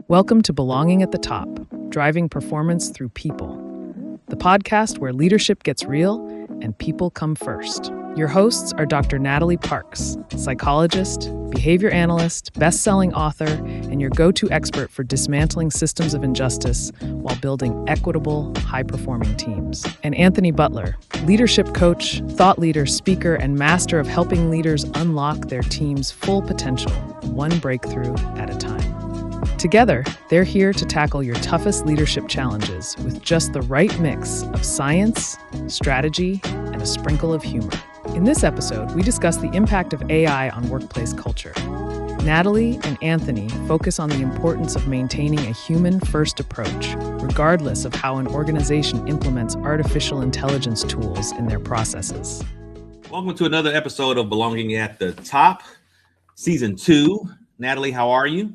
Welcome to Belonging at the Top, driving performance through people. The podcast where leadership gets real and people come first. Your hosts are Dr. Natalie Parks, psychologist, behavior analyst, best-selling author, and your go-to expert for dismantling systems of injustice while building equitable, high-performing teams. And Anthony Butler, leadership coach, thought leader, speaker, and master of helping leaders unlock their team's full potential, one breakthrough at a time. Together, they're here to tackle your toughest leadership challenges with just the right mix of science, strategy, and a sprinkle of humor. In this episode, we discuss the impact of AI on workplace culture. Natalie and Anthony focus on the importance of maintaining a human-first approach, regardless of how an organization implements artificial intelligence tools in their processes. Welcome to another episode of Belonging at the Top, Season 2. Natalie, how are you?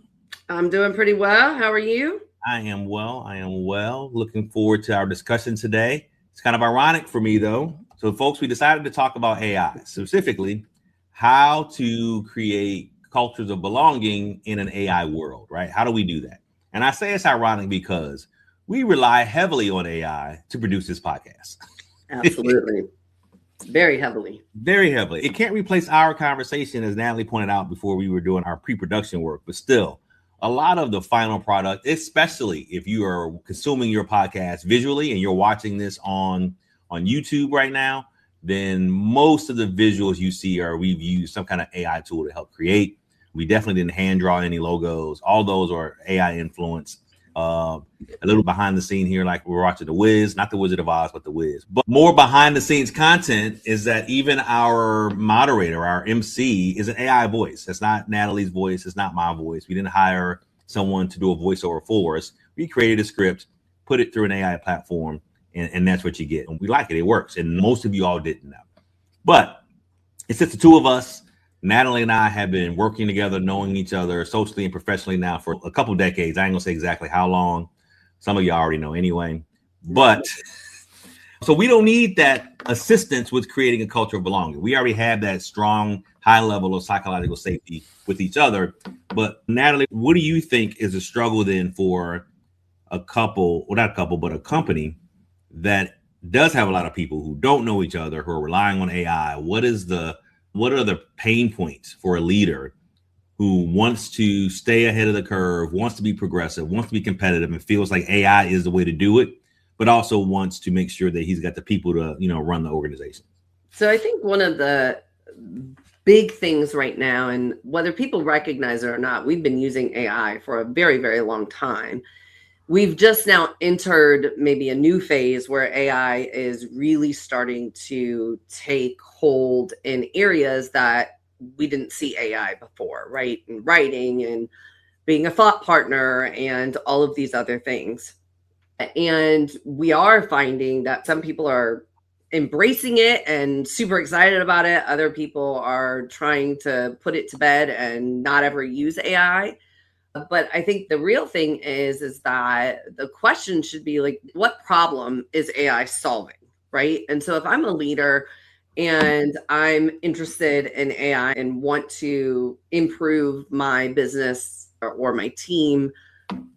I'm doing pretty well. How are you? I am well. Looking forward to our discussion today. It's kind of ironic for me, though. So, folks, we decided to talk about AI, specifically how to create cultures of belonging in an AI world, right? How do we do that? And I say it's ironic because we rely heavily on AI to produce this podcast. Absolutely. Very heavily. Very heavily. It can't replace our conversation, as Natalie pointed out before we were doing our pre-production work, but still, a lot of the final product, especially if you are consuming your podcast visually and you're watching this on YouTube right now, then most of the visuals you see are we've used some kind of AI tool to help create. We definitely didn't hand draw any logos. All those are AI influenced. A little behind the scene here, like we're watching The Wiz, not The Wizard of Oz, but The Wiz. But more behind the scenes content is that even our moderator, our MC, is an AI voice. That's not Natalie's voice. It's not my voice. We didn't hire someone to do a voiceover for us. We created a script, put it through an AI platform, and that's what you get. And we like it. It works. And most of you all didn't know. But it's just the two of us. Natalie and I have been working together, knowing each other socially and professionally now for a couple decades. I ain't gonna say exactly how long. Some of you already know anyway. But so we don't need that assistance with creating a culture of belonging. We already have that strong, high level of psychological safety with each other. But Natalie, what do you think is a struggle then for a couple, well, not a couple, but a company that does have a lot of people who don't know each other, who are relying on AI? What are the pain points for a leader who wants to stay ahead of the curve, wants to be progressive, wants to be competitive, and feels like AI is the way to do it, but also wants to make sure that he's got the people to, run the organization? So I think one of the big things right now, and whether people recognize it or not, we've been using AI for a very, very long time. We've just now entered maybe a new phase where AI is really starting to take hold in areas that we didn't see AI before, right? In writing and being a thought partner and all of these other things. And we are finding that some people are embracing it and super excited about it. Other people are trying to put it to bed and not ever use AI. But I think the real thing is that the question should be like, what problem is AI solving, right? And so if I'm a leader and I'm interested in AI and want to improve my business or my team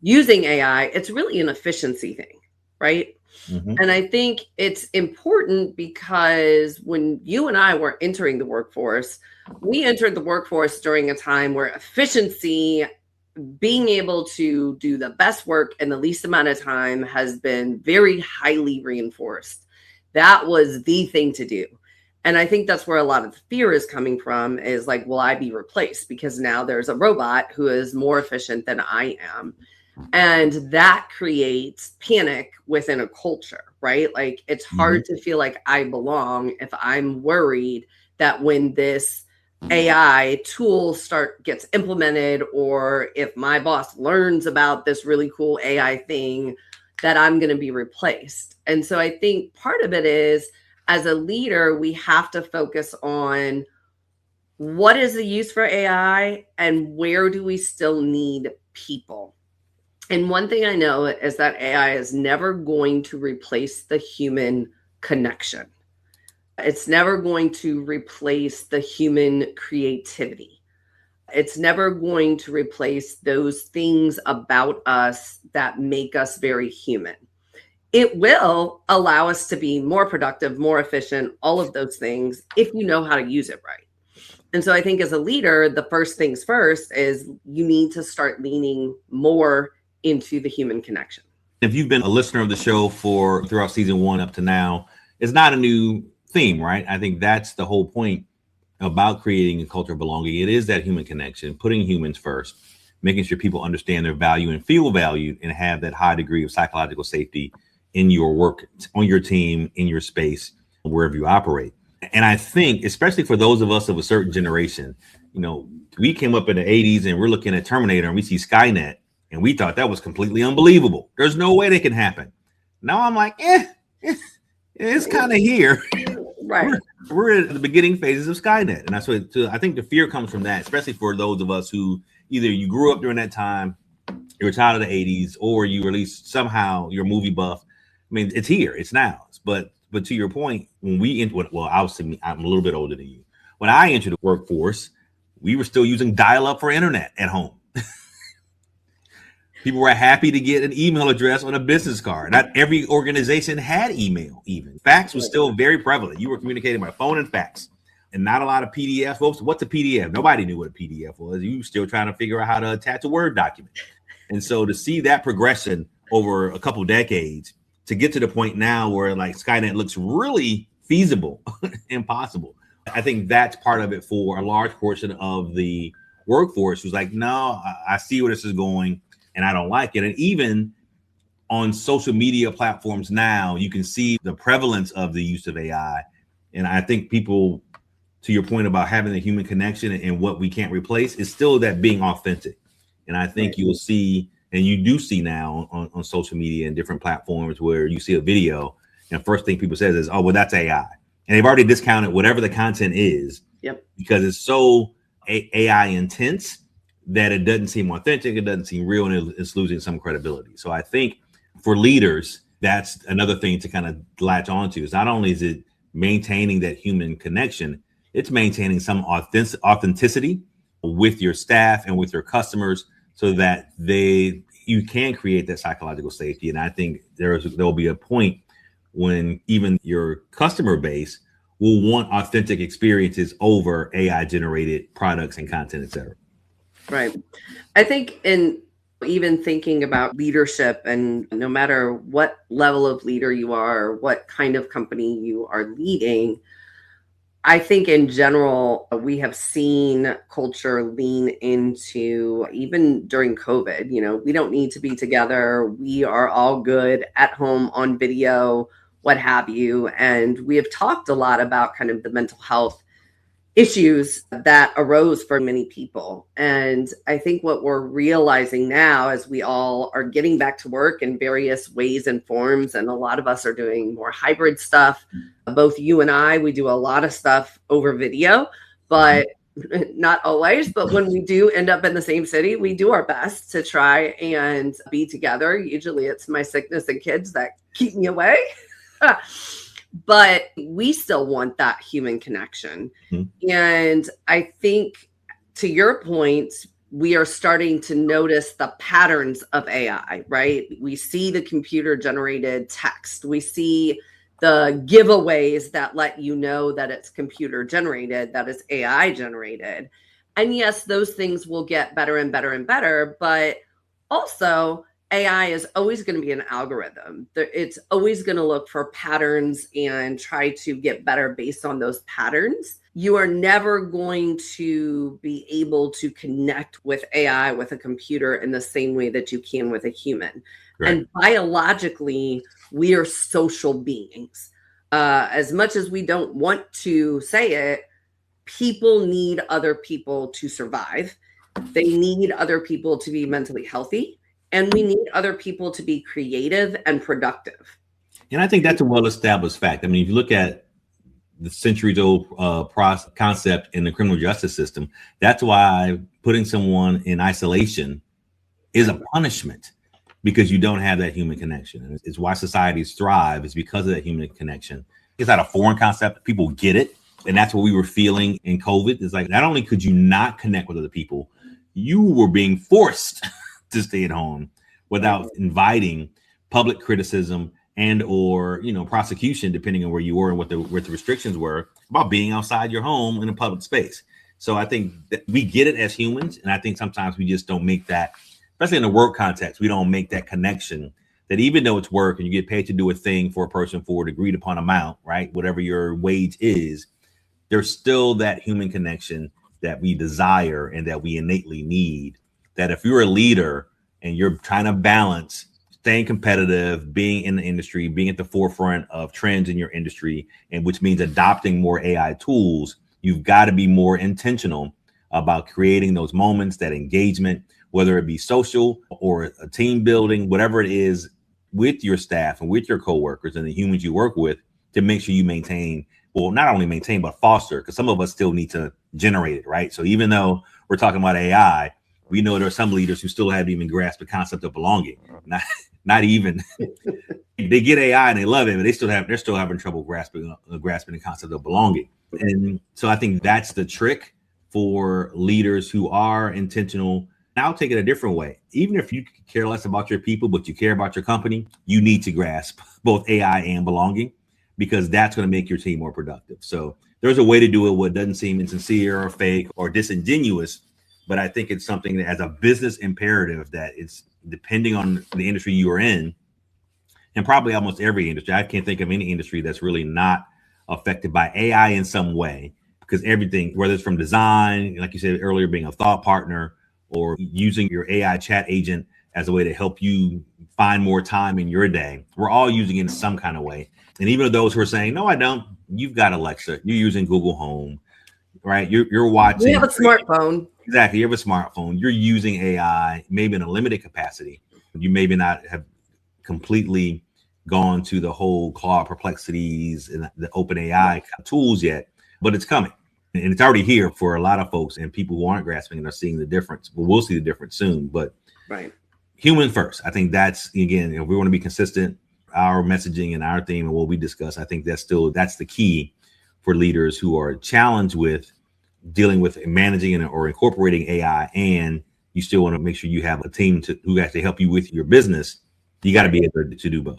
using AI, it's really an efficiency thing, right? Mm-hmm. And I think it's important because when you and I were entering the workforce, we entered the workforce during a time where efficiency, being able to do the best work in the least amount of time, has been very highly reinforced. That was the thing to do. And I think that's where a lot of the fear is coming from, is like, will I be replaced? Because now there's a robot who is more efficient than I am. And that creates panic within a culture, right? Like it's hard to feel like I belong if I'm worried that when this AI tool gets implemented, or if my boss learns about this really cool AI thing, that I'm going to be replaced. And so I think part of it is, as a leader, we have to focus on what is the use for AI and where do we still need people. And one thing I know is that AI is never going to replace the human connection. It's never going to replace the human creativity. It's never going to replace those things about us that make us very human. It will allow us to be more productive, more efficient, all of those things, if you know how to use it right. And so I think as a leader, the first things first is you need to start leaning more into the human connection. If you've been a listener of the show throughout season 1 up to now, it's not a new theme, right? I think that's the whole point about creating a culture of belonging. It is that human connection, putting humans first, making sure people understand their value and feel valued and have that high degree of psychological safety in your work, on your team, in your space, wherever you operate. And I think, especially for those of us of a certain generation, we came up in the 80s and we're looking at Terminator and we see Skynet and we thought that was completely unbelievable. There's no way that can happen. Now I'm like, it's kind of here. Right. We're at the beginning phases of Skynet. And that's what I think the fear comes from that, especially for those of us who either you grew up during that time, you're a child of the 80s, or you at least somehow you're a movie buff. I mean, it's here, it's now. But to your point, when obviously I'm a little bit older than you. When I entered the workforce, we were still using dial-up for internet at home. People were happy to get an email address on a business card. Not every organization had email even. Fax was still very prevalent. You were communicating by phone and fax. And not a lot of PDFs. Folks, what's a PDF? Nobody knew what a PDF was. You were still trying to figure out how to attach a Word document. And so to see that progression over a couple decades to get to the point now where like Skynet looks really feasible and possible, I think that's part of it for a large portion of the workforce who's like, no, I see where this is going and I don't like it. And even on social media platforms now, you can see the prevalence of the use of AI. And I think people, to your point about having the human connection and what we can't replace, is still that being authentic. And I think you'll see, and you do see now on social media and different platforms where you see a video and first thing people say is, oh, well, that's AI. And they've already discounted whatever the content is. Yep. Because it's so AI intense that it doesn't seem authentic, it doesn't seem real, and it's losing some credibility. So I think for leaders, that's another thing to kind of latch onto. Is not only is it maintaining that human connection, it's maintaining some authenticity with your staff and with your customers so that you can create that psychological safety. And I think there will be a point when even your customer base will want authentic experiences over AI generated products and content, et cetera. Right. I think in even thinking about leadership, and no matter what level of leader you are, what kind of company you are leading, I think in general, we have seen culture lean into, even during COVID, we don't need to be together. We are all good at home on video, what have you. And we have talked a lot about kind of the mental health issues that arose for many people. And I think what we're realizing now as we all are getting back to work in various ways and forms, and a lot of us are doing more hybrid stuff. Both you and I, we do a lot of stuff over video, but not always. But when we do end up in the same city, we do our best to try and be together. Usually it's my sickness and kids that keep me away. But we still want that human connection. Mm-hmm. And I think, to your point, we are starting to notice the patterns of AI, right? We see the computer generated text. We see the giveaways that let you know that it's computer generated, that it's AI generated. And yes, those things will get better and better and better, but also AI is always going to be an algorithm. It's always going to look for patterns and try to get better based on those patterns. You are never going to be able to connect with AI, with a computer, in the same way that you can with a human. Right. And biologically, we are social beings. As much as we don't want to say it, people need other people to survive. They need other people to be mentally healthy. And we need other people to be creative and productive. And I think that's a well-established fact. I mean, if you look at the centuries-old concept in the criminal justice system, that's why putting someone in isolation is a punishment, because you don't have that human connection. And it's why societies thrive, is because of that human connection. It's not a foreign concept. People get it. And that's what we were feeling in COVID. It's like, not only could you not connect with other people, you were being forced to stay at home without inviting public criticism and or, prosecution, depending on where you were and what the restrictions were about being outside your home in a public space. So I think that we get it as humans. And I think sometimes we just don't make that, especially in the work context, we don't make that connection that even though it's work and you get paid to do a thing for a person for an agreed upon amount, right? Whatever your wage is, there's still that human connection that we desire and that we innately need. That if you're a leader and you're trying to balance staying competitive, being in the industry, being at the forefront of trends in your industry, and which means adopting more AI tools, you've got to be more intentional about creating those moments, that engagement, whether it be social or a team building, whatever it is, with your staff and with your coworkers and the humans you work with, to make sure you maintain, well, not only maintain, but foster, because some of us still need to generate it, right? So even though we're talking about AI, we know there are some leaders who still haven't even grasped the concept of belonging. Not even they get AI and they love it, but they're still having trouble grasping the concept of belonging. And so I think that's the trick for leaders who are intentional. I'll take it a different way. Even if you care less about your people, but you care about your company, you need to grasp both AI and belonging, because that's going to make your team more productive. So there's a way to do it what doesn't seem insincere or fake or disingenuous, but I think it's something that as a business imperative that it's depending on the industry you are in, and probably almost every industry. I can't think of any industry that's really not affected by AI in some way, because everything, whether it's from design, like you said earlier, being a thought partner, or using your AI chat agent as a way to help you find more time in your day. We're all using it in some kind of way. And even those who are saying, no, I don't, you've got Alexa, you're using Google Home, right? You're watching. You have a smartphone. Exactly. You have a smartphone. You're using AI, maybe in a limited capacity. You maybe not have completely gone to the whole Claude Perplexities and the open AI tools yet, but it's coming. And it's already here for a lot of folks, and people who aren't grasping and are seeing the difference. But we'll see the difference soon. But right, human first. I think that's, again, if we want to be consistent, our messaging and our theme and what we discuss, I think that's the key for leaders who are challenged with dealing with managing or incorporating AI, and you still want to make sure you have a team who actually help you with your business. You got to be able to do both.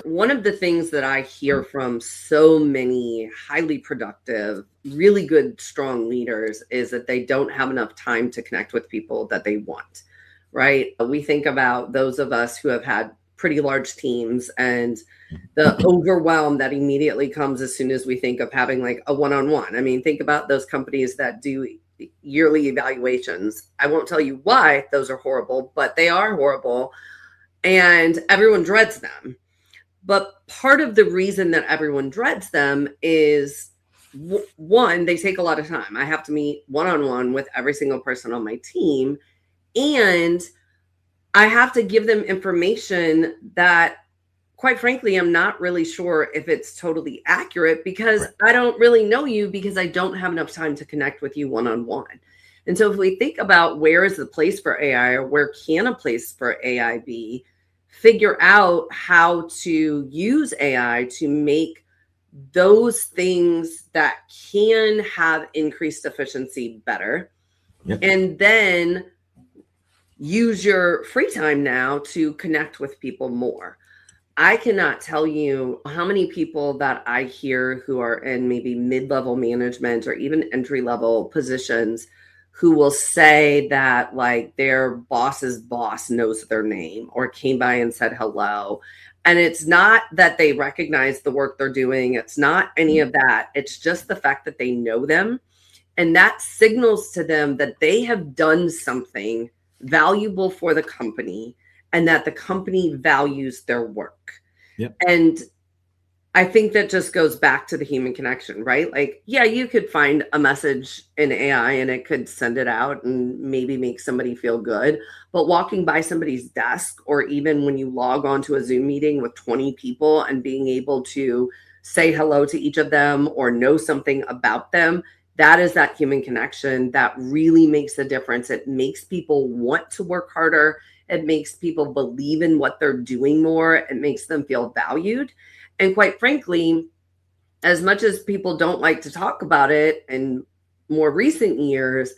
One of the things that I hear from so many highly productive, really good, strong leaders is that they don't have enough time to connect with people that they want, right? We think about those of us who have had pretty large teams and the overwhelm that immediately comes as soon as we think of having like a one-on-one. I mean, think about those companies that do yearly evaluations. I won't tell you why those are horrible, but they are horrible, and everyone dreads them. But part of the reason that everyone dreads them is, one, they take a lot of time. I have to meet one-on-one with every single person on my team, and I have to give them information that, quite frankly, I'm not really sure if it's totally accurate, because I don't really know you, because I don't have enough time to connect with you one-on-one. And so if we think about where is the place for AI, or where can a place for AI be, figure out how to use AI to make those things that can have increased efficiency better. Yep. And then use your free time now to connect with people more. I cannot tell you how many people that I hear who are in maybe mid-level management or even entry-level positions who will say that like their boss's boss knows their name or came by and said hello. And it's not that they recognize the work they're doing. It's not any of that. It's just the fact that they know them. And that signals to them that they have done something valuable for the company and that the company values their work. Yep. And I think that just goes back to the human connection, right? Like, yeah, you could find a message in AI and it could send it out and maybe make somebody feel good. But walking by somebody's desk, or even when you log on to a Zoom meeting with 20 people and being able to say hello to each of them or know something about them, that is that human connection that really makes a difference. It makes people want to work harder. It makes people believe in what they're doing more. It makes them feel valued. And quite frankly, as much as people don't like to talk about it in more recent years,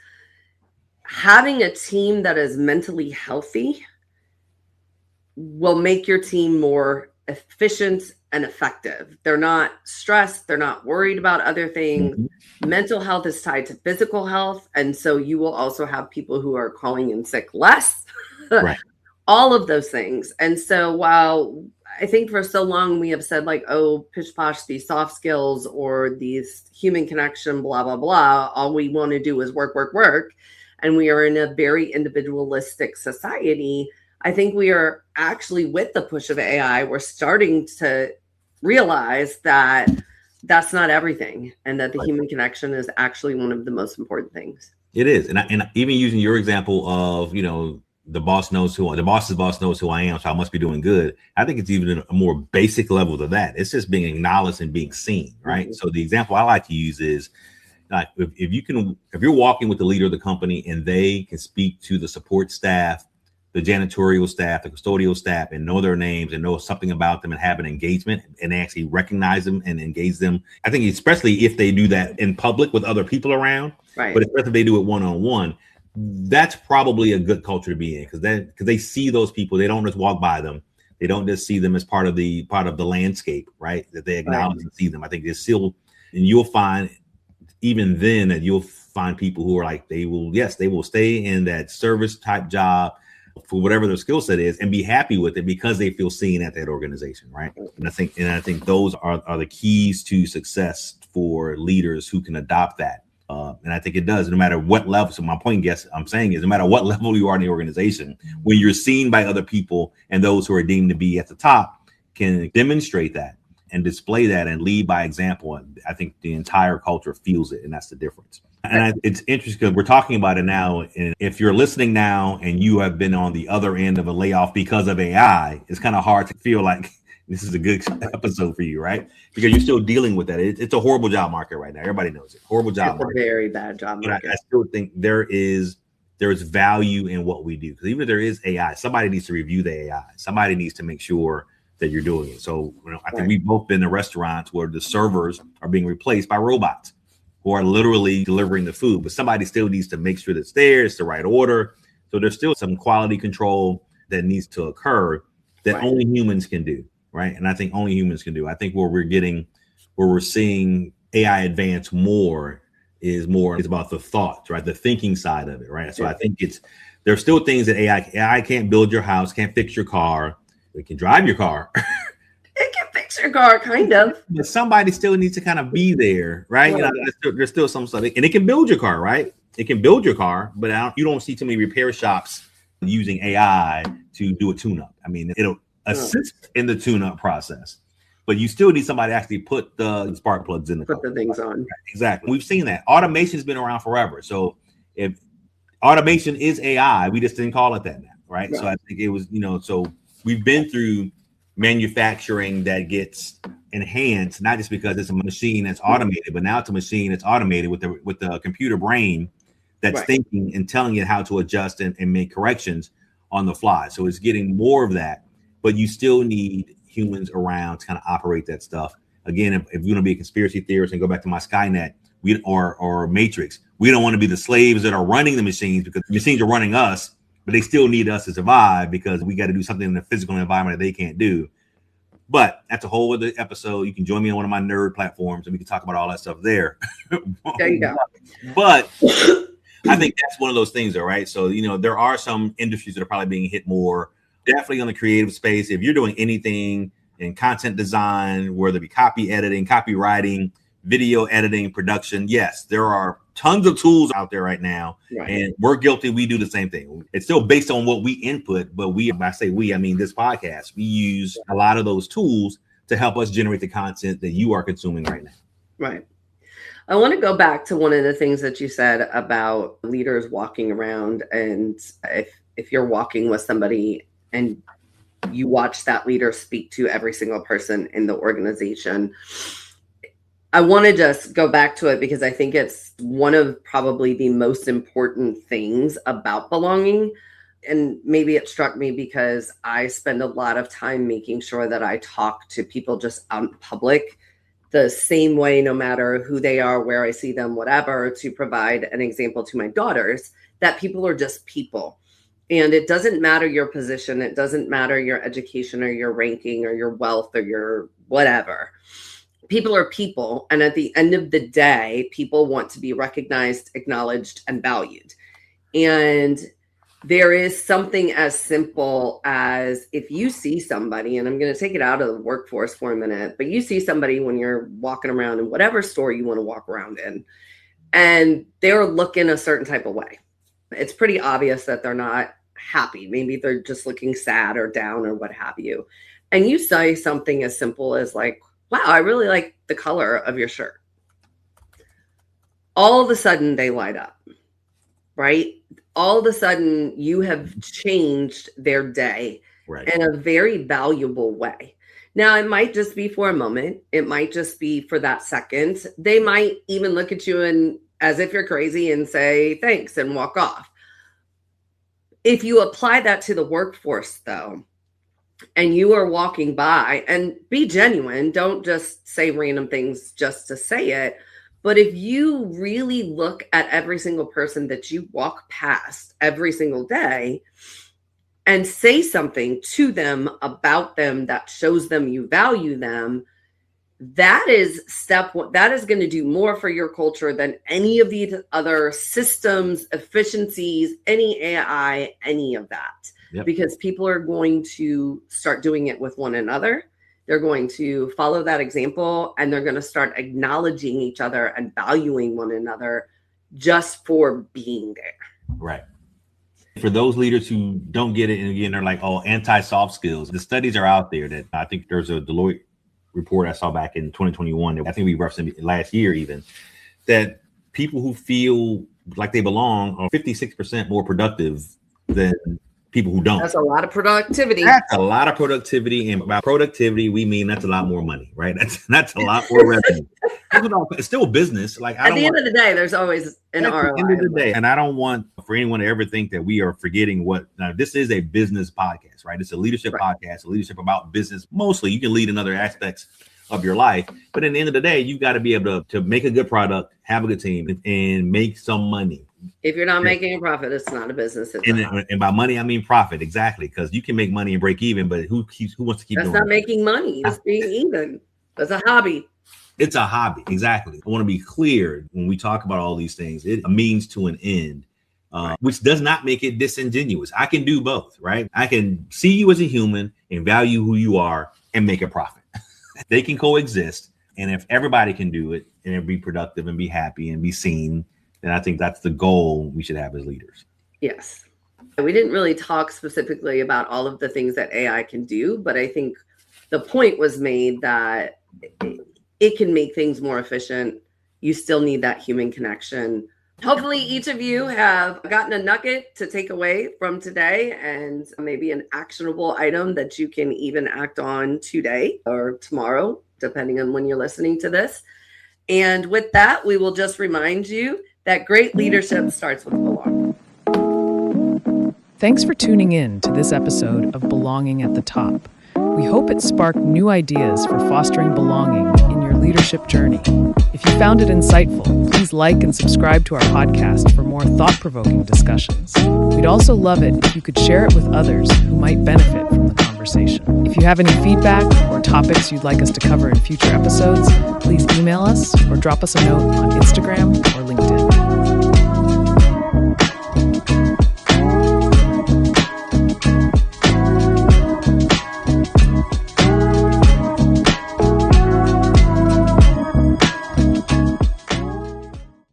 having a team that is mentally healthy will make your team more efficient and effective. They're not stressed. They're not worried about other things. Mhm. Mental health is tied to physical health. And so you will also have people who are calling in sick less, Right. all of those things. And so while I think for so long we have said like, oh, pish posh, these soft skills or these human connection, blah, blah, blah, all we want to do is work, work, work. And we are in a very individualistic society. I think we are actually, with the push of AI, we're starting to realize that that's not everything, and that the human connection is actually one of the most important things. It is. And even using your example of, the boss's boss knows who I am, so I must be doing good. I think it's even a more basic level to that. It's just being acknowledged and being seen, right? Mm-hmm. So the example I like to use is like if you're walking with the leader of the company and they can speak to the support staff, the janitorial staff, the custodial staff, and know their names and know something about them and have an engagement and they actually recognize them and engage them. I think especially if they do that in public with other people around, right? But especially if they do it one-on-one, that's probably a good culture to be in, because they see those people. They don't just walk by them. They don't just see them as part of the landscape, right? That they acknowledge and see them. I think there's still, and you'll find even then that you'll find people who are like, they will stay in that service type job for whatever their skill set is and be happy with it because they feel seen at that organization, right? And I think those are the keys to success for leaders who can adopt that. And I think it does, no matter what level. So my point, I'm saying is, no matter what level you are in the organization, when you're seen by other people and those who are deemed to be at the top can demonstrate that and display that and lead by example, I think the entire culture feels it, and that's the difference. And it's interesting because we're talking about it now. And if you're listening now and you have been on the other end of a layoff because of AI, it's kind of hard to feel like this is a good episode for you, right? Because you're still dealing with that. It's a horrible job market right now. Everybody knows it. Horrible job market. It's a very bad job market. I still think there's value in what we do, because even if there is AI, somebody needs to review the AI. Somebody needs to make sure that you're doing it. So I think we've both been in restaurants where the servers are being replaced by robots who are literally delivering the food, but somebody still needs to make sure it's there, it's the right order. So there's still some quality control that needs to occur that only humans can do. Right. And I think only humans can do. I think where we're seeing AI advance more is about the thoughts, right? The thinking side of it. Right. So I think there's still things that AI can't build your house, can't fix your car. It can drive your car. It can fix your car, kind of. But somebody still needs to kind of be there. Right. There's still some stuff, and it can build your car. Right. It can build your car, but you don't see too many repair shops using AI to do a tune-up. I mean, it'll assist in the tune-up process, but you still need somebody to actually put the spark plugs in put the things on. Exactly. We've seen that. Automation's been around forever. So if automation is AI, we just didn't call it that now, right? So I think it was, so we've been through manufacturing that gets enhanced, not just because it's a machine that's automated, but now it's a machine that's automated with the computer brain that's thinking and telling it how to adjust and make corrections on the fly. So it's getting more of that. But you still need humans around to kind of operate that stuff. Again, if you're going to be a conspiracy theorist and go back to my Skynet or Matrix, we don't want to be the slaves that are running the machines, because the machines are running us, but they still need us to survive because we got to do something in the physical environment that they can't do. But that's a whole other episode. You can join me on one of my nerd platforms and we can talk about all that stuff there. There you go. But I think that's one of those things, though, right? So, there are some industries that are probably being hit more. Definitely on the creative space. If you're doing anything in content design, whether it be copy editing, copywriting, video editing, production, yes, there are tons of tools out there right now. And we're guilty. We do the same thing. It's still based on what we input, but when I say we, I mean this podcast. We use a lot of those tools to help us generate the content that you are consuming right now. Right. I want to go back to one of the things that you said about leaders walking around, and if you're walking with somebody and you watch that leader speak to every single person in the organization. I want to just go back to it because I think it's one of probably the most important things about belonging. And maybe it struck me because I spend a lot of time making sure that I talk to people just out in public the same way, no matter who they are, where I see them, whatever, to provide an example to my daughters that people are just people. And it doesn't matter your position. It doesn't matter your education or your ranking or your wealth or your whatever. People are people. And at the end of the day, people want to be recognized, acknowledged, and valued. And there is something as simple as if you see somebody, and I'm going to take it out of the workforce for a minute, but you see somebody when you're walking around in whatever store you want to walk around in, and they're looking a certain type of way. It's pretty obvious that they're not happy. Maybe they're just looking sad or down or what have you. And you say something as simple as like, wow, I really like the color of your shirt. All of a sudden they light up, right? All of a sudden you have changed their day in a very valuable way. Now, it might just be for a moment. It might just be for that second. They might even look at you and as if you're crazy and say thanks and walk off. If you apply that to the workforce, though, and you are walking by, and be genuine, don't just say random things just to say it. But if you really look at every single person that you walk past every single day and say something to them about them that shows them you value them, that is step one. That is going to do more for your culture than any of the other systems, efficiencies, any AI, any of that. Yep. Because people are going to start doing it with one another. They're going to follow that example, and they're going to start acknowledging each other and valuing one another just for being there. Right. For those leaders who don't get it, and again, they're like, oh, anti-soft skills. The studies are out there that I think there's a Deloitte report I saw back in 2021. I think we referenced it last year even, that people who feel like they belong are 56% more productive than people who don't. That's a lot of productivity. That's a lot of productivity. And by productivity, we mean that's a lot more money, right? That's a lot more revenue. It's still business. Like at the end of the day, there's always an ROI. At the end of the day, and I don't want for anyone to ever think that we are forgetting what. Now, this is a business podcast, right? It's a leadership podcast, a leadership about business. Mostly, you can lead in other aspects of your life, but at the end of the day, you got to be able to make a good product, have a good team, and make some money. If you're not making a profit, it's not a business. And by money, I mean profit. Exactly. Because you can make money and break even, but who wants to keep That's doing not making money. It's being even. That's a hobby. It's a hobby. Exactly. I want to be clear when we talk about all these things. It means to an end, which does not make it disingenuous. I can do both, right? I can see you as a human and value who you are and make a profit. They can coexist. And if everybody can do it and be productive and be happy and be seen, then I think that's the goal we should have as leaders. Yes. We didn't really talk specifically about all of the things that AI can do, but I think the point was made that it can make things more efficient. You still need that human connection. Hopefully each of you have gotten a nugget to take away from today and maybe an actionable item that you can even act on today or tomorrow, depending on when you're listening to this. And with that, we will just remind you that great leadership starts with belonging. Thanks for tuning in to this episode of Belonging at the Top. We hope it sparked new ideas for fostering belonging in your leadership journey. If you found it insightful, please like and subscribe to our podcast for more thought-provoking discussions. We'd also love it if you could share it with others who might benefit from the conversation. If you have any feedback or topics you'd like us to cover in future episodes, please email us or drop us a note on Instagram or LinkedIn.